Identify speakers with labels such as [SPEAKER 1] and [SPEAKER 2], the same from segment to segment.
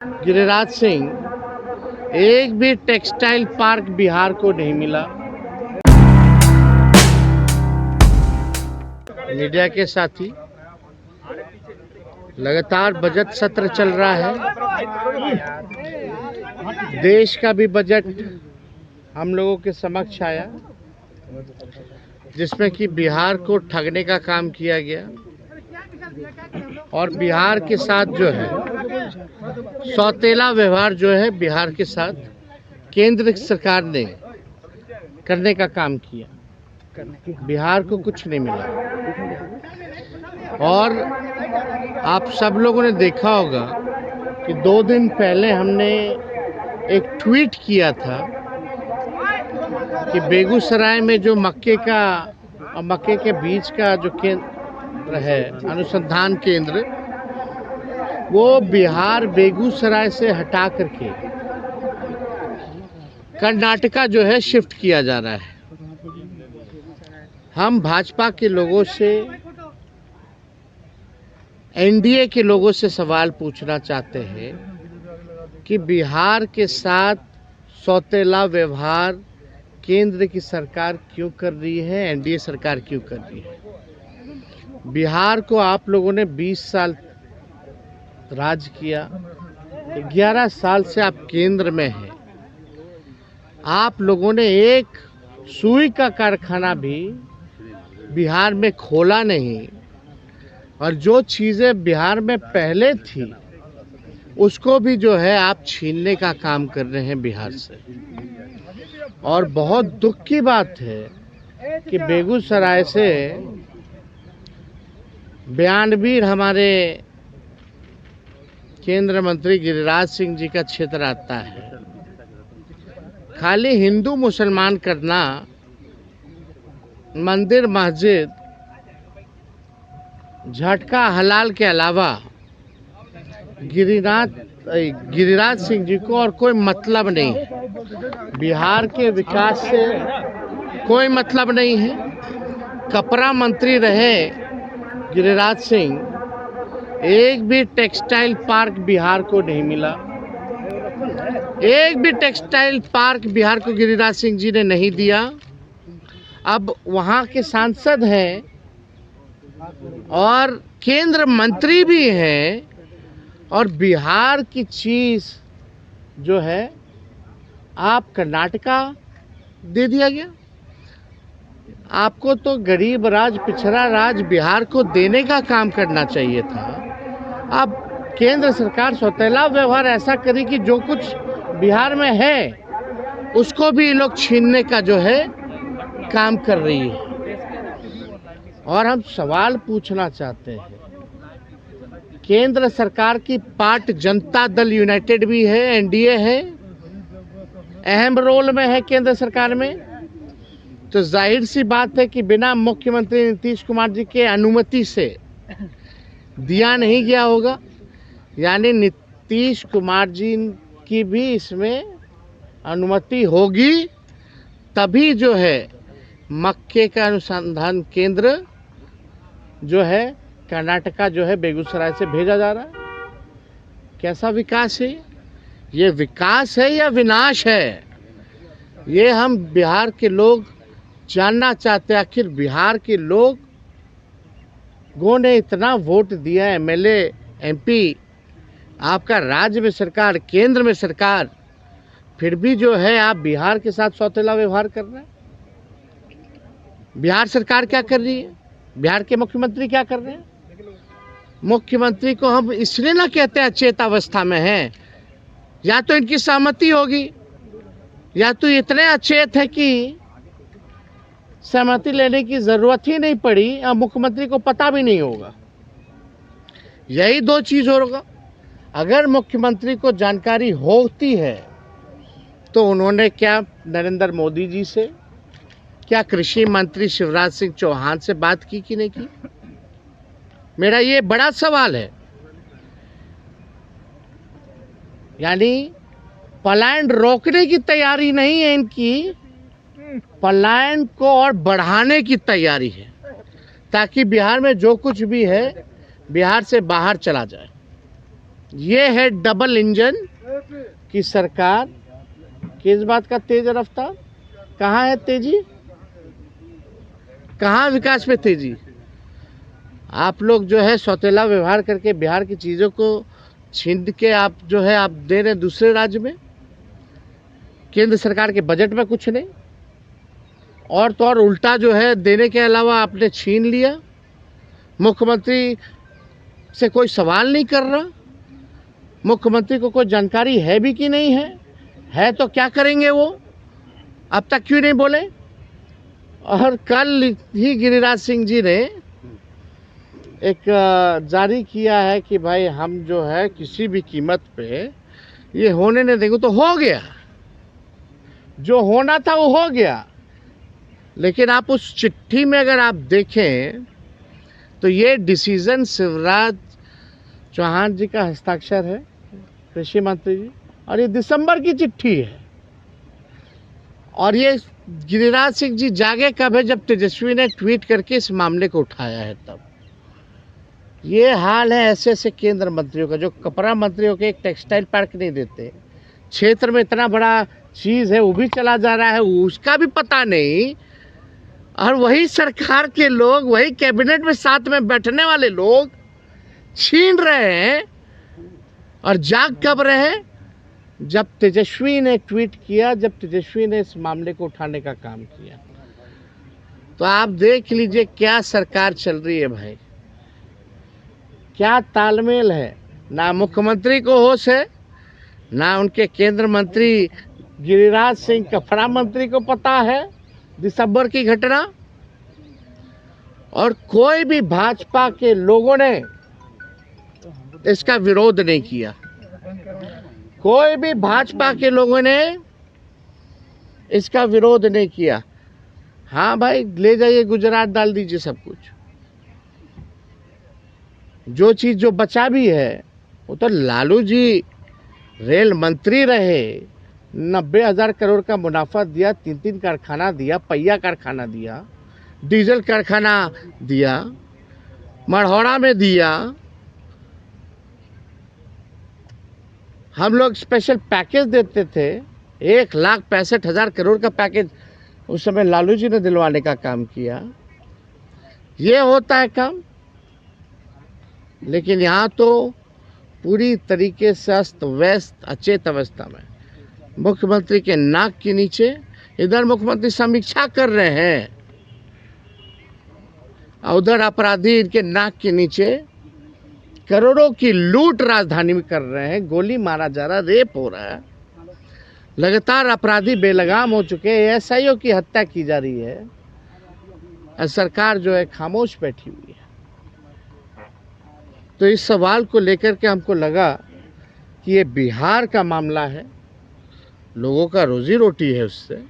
[SPEAKER 1] गिरिराज सिंह, एक भी textile park Bihar को नहीं मिला। मीडिया के साथी, लगातार बजट सत्र चल रहा है। देश का भी बजट हम लोगों के समक्ष आया, जिसमें कि बिहार को ठगने का काम किया गया और बिहार के साथ जो है सौतेला व्यवहार जो है बिहार के साथ केंद्र सरकार ने करने का काम किया। बिहार को कुछ नहीं मिला। और आप सब लोगों ने देखा होगा कि 2 दिन पहले हमने एक ट्वीट किया था कि बेगूसराय में जो मक्के का और मक्के के बीज का जो केंद्र है, अनुसंधान केंद्र, वो बिहार बेगूसराय से हटा करके कर्नाटका जो है शिफ्ट किया जा रहा है। हम भाजपा के लोगों से, एनडीए के लोगों से सवाल पूछना चाहते हैं कि बिहार के साथ सौतेला व्यवहार केंद्र की सरकार क्यों कर रही है, एनडीए सरकार क्यों कर रही है। बिहार को आप लोगों ने 20 साल राज किया, 11 साल से आप केंद्र में हैं। आप लोगों ने एक सुई का कारखाना भी बिहार में खोला नहीं, और जो चीज़ें बिहार में पहले थी उसको भी जो है आप छीनने का काम कर रहे हैं बिहार से। और बहुत दुख की बात है कि बेगूसराय से बयानवीर हमारे केंद्र मंत्री गिरिराज सिंह जी का क्षेत्र आता है। खाली हिंदू मुसलमान करना, मंदिर मस्जिद झटका हलाल के अलावा गिरिराज सिंह जी को और कोई मतलब नहीं है। बिहार के विकास से कोई मतलब नहीं है। कपड़ा मंत्री रहे गिरिराज सिंह, एक भी टेक्सटाइल पार्क बिहार को नहीं मिला। एक भी टेक्सटाइल पार्क बिहार को गिरिराज सिंह जी ने नहीं दिया। अब वहाँ के सांसद हैं और केंद्र मंत्री भी हैं, और बिहार की चीज़ जो है आप कर्नाटका दे दिया गया। आपको तो गरीब राज, पिछड़ा राज बिहार को देने का काम करना चाहिए था। अब केंद्र सरकार सौतेला व्यवहार ऐसा करी कि जो कुछ बिहार में है उसको भी लोग छीनने का जो है काम कर रही है। और हम सवाल पूछना चाहते हैं, केंद्र सरकार की पार्ट जनता दल यूनाइटेड भी है, एनडीए है, अहम रोल में है केंद्र सरकार में। तो जाहिर सी बात है कि बिना मुख्यमंत्री नीतीश कुमार जी के अनुमति से दिया नहीं गया होगा। यानी नीतीश कुमार जी की भी इसमें अनुमति होगी, तभी जो है मक्के का अनुसंधान केंद्र जो है कर्नाटका जो है बेगूसराय से भेजा जा रहा है। कैसा विकास है ये विकास है या विनाश है, ये हम बिहार के लोग जानना चाहते हैं। आखिर बिहार के लोगों ने इतना वोट दिया, एमएलए, एमपी, आपका राज्य में सरकार, केंद्र में सरकार, फिर भी जो है आप बिहार के साथ सौतेला व्यवहार कर रहे हैं। बिहार सरकार क्या कर रही है, बिहार के मुख्यमंत्री क्या कर रहे हैं। मुख्यमंत्री को हम इसलिए ना कहते हैं अचेत अवस्था में हैं, या तो इनकी सहमति होगी या तो इतने अचेत है कि सहमति लेने की जरूरत ही नहीं पड़ी और मुख्यमंत्री को पता भी नहीं होगा। यही 2 चीज होगा। अगर मुख्यमंत्री को जानकारी होती है तो उन्होंने क्या नरेंद्र मोदी जी से, क्या कृषि मंत्री शिवराज सिंह चौहान से बात की कि नहीं की। मेरा ये बड़ा सवाल है। यानी पलायन रोकने की तैयारी नहीं है इनकी, पलायन को और बढ़ाने की तैयारी है, ताकि बिहार में जो कुछ भी है बिहार से बाहर चला जाए। ये है डबल इंजन की सरकार। किस बात का तेज रफ्तार? कहाँ है तेजी? कहाँ विकास में तेजी? आप लोग जो है सौतेला व्यवहार करके बिहार की चीज़ों को छीन के आप जो है आप दे रहे दूसरे राज्य में। केंद्र सरकार के बजट में कुछ नहीं, और तो और उल्टा जो है देने के अलावा आपने छीन लिया। मुख्यमंत्री से कोई सवाल नहीं कर रहा। मुख्यमंत्री को कोई जानकारी है भी कि नहीं है तो क्या करेंगे वो? अब तक क्यों नहीं बोले? और कल ही गिरिराज सिंह जी ने एक जारी किया है कि भाई हम जो है किसी भी कीमत पे ये होने नहीं देंगे। तो हो गया, जो होना था वो हो गया। लेकिन आप उस चिट्ठी में अगर आप देखें तो ये डिसीजन शिवराज चौहान जी का हस्ताक्षर है, कृषि मंत्री जी, और ये दिसंबर की चिट्ठी है। और ये गिरिराज सिंह जी जागे कब है? जब तेजस्वी ने ट्वीट करके इस मामले को उठाया है तब। ये हाल है ऐसे ऐसे केंद्र मंत्रियों का, जो कपड़ा मंत्रियों के एक टेक्सटाइल पार्क नहीं देते, क्षेत्र में इतना बड़ा चीज़ है वो भी चला जा रहा है, उसका भी पता नहीं। और वही सरकार के लोग, वही कैबिनेट में साथ में बैठने वाले लोग छीन रहे हैं। और जाग कब रहे? जब तेजस्वी ने ट्वीट किया, जब तेजस्वी ने इस मामले को उठाने का काम किया। तो आप देख लीजिए क्या सरकार चल रही है भाई, क्या तालमेल है। ना मुख्यमंत्री को होश है, ना उनके केंद्र मंत्री गिरिराज सिंह कपड़ा मंत्री को पता है दिसंबर की घटना। और कोई भी भाजपा के लोगों ने इसका विरोध नहीं किया। कोई भी भाजपा के लोगों ने इसका विरोध नहीं किया। हाँ भाई, ले जाइए गुजरात, डाल दीजिए सब कुछ। जो चीज़ जो बचा भी है वो तो लालू जी रेल मंत्री रहे, 90,000 करोड़ का मुनाफा दिया, 3 कारखाना दिया, पहिया कारखाना दिया, डीजल कारखाना दिया, मढ़ौरा में दिया। हम लोग स्पेशल पैकेज देते थे, 1,65,000 करोड़ का पैकेज उस समय लालू जी ने दिलवाने का काम किया। ये होता है काम। लेकिन यहाँ तो पूरी तरीके से अस्त व्यस्त अचेत अवस्था में, मुख्यमंत्री के नाक के नीचे इधर मुख्यमंत्री समीक्षा कर रहे हैं, उधर अपराधी इनके नाक के नीचे करोड़ों की लूट राजधानी में कर रहे हैं। गोली मारा जा रहा, रेप हो रहा है, लगातार अपराधी बेलगाम हो चुके हैं, एसआईओ की हत्या की जा रही है, और सरकार जो है खामोश बैठी हुई है। तो इस सवाल को लेकर के हमको लगा कि ये बिहार का मामला है, लोगों का रोजी रोटी है उससे,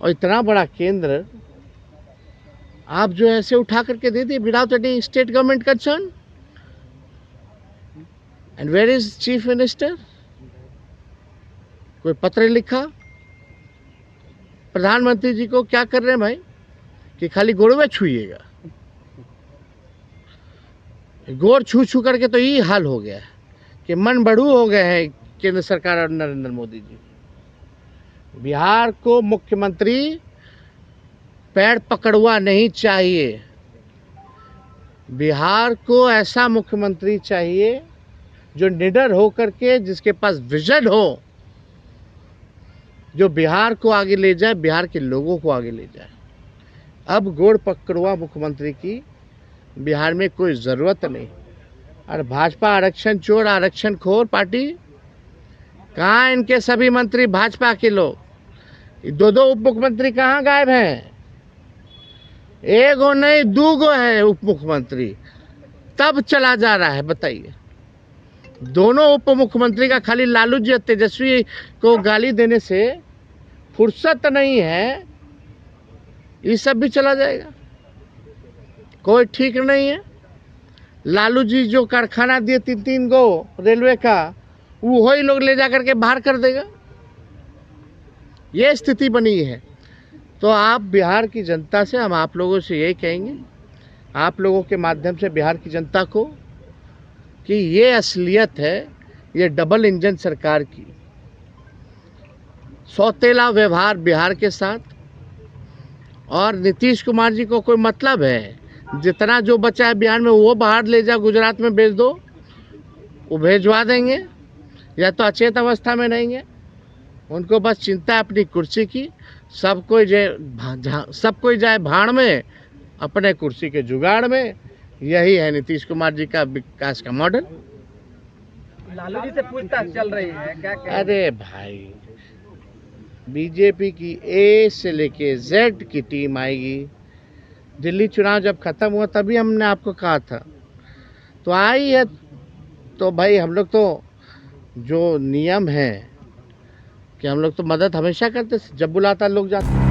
[SPEAKER 1] और इतना बड़ा केंद्र आप जो है ऐसे उठा करके दे दिए without any state government concern. And where is chief minister? कोई पत्र लिखा प्रधानमंत्री जी को? क्या कर रहे हैं भाई कि खाली गोड़वे छुइएगा? गोड़ छू छू करके तो यही हाल हो गया है कि मन बढ़ू हो गए हैं केंद्र सरकार और नरेंद्र मोदी जी। बिहार को मुख्यमंत्री पैर पकड़वा नहीं चाहिए। बिहार को ऐसा मुख्यमंत्री चाहिए जो निडर हो करके, जिसके पास विजन हो, जो बिहार को आगे ले जाए, बिहार के लोगों को आगे ले जाए। अब गोड़ पकड़वा मुख्यमंत्री की बिहार में कोई ज़रूरत नहीं। और भाजपा आरक्षण चोर, आरक्षण खोर पार्टी, कहाँ इनके सभी मंत्री भाजपा के लोग? 2 उप मुख्यमंत्री कहाँ गायब हैं? 1 नहीं 2 है उप मुख्यमंत्री, तब चला जा रहा है। बताइए, दोनों उप मुख्यमंत्री का खाली लालू जी और तेजस्वी को गाली देने से फुर्सत नहीं है, ये सब भी चला जाएगा। कोई ठीक नहीं है। लालू जी जो कारखाना दिए 3 गो रेलवे का, वो ही लोग ले जा करके बाहर कर देगा। ये स्थिति बनी है। तो आप बिहार की जनता से, हम आप लोगों से यही कहेंगे, आप लोगों के माध्यम से बिहार की जनता को कि ये असलियत है, ये डबल इंजन सरकार की सौतेला व्यवहार बिहार के साथ। और नीतीश कुमार जी को कोई मतलब है, जितना जो बचा है बिहार में वो बाहर ले जा, गुजरात में भेज दो, वो भेजवा देंगे, या तो अचेत अवस्था में नहीं है। उनको बस चिंता है अपनी कुर्सी की। सब कोई जाए भाड़ में, अपने कुर्सी के जुगाड़ में। यही है नीतीश कुमार जी का विकास का मॉडल।
[SPEAKER 2] लालू जी से पूछताछ चल रही है, क्या कहें?
[SPEAKER 1] अरे भाई, बीजेपी की ए से लेके जेड की टीम आएगी। दिल्ली चुनाव जब खत्म हुआ तभी हमने आपको कहा था, तो आई है। तो भाई हम लोग तो जो नियम है कि हम लोग तो मदद हमेशा करते, जब बुलाता लोग जाते।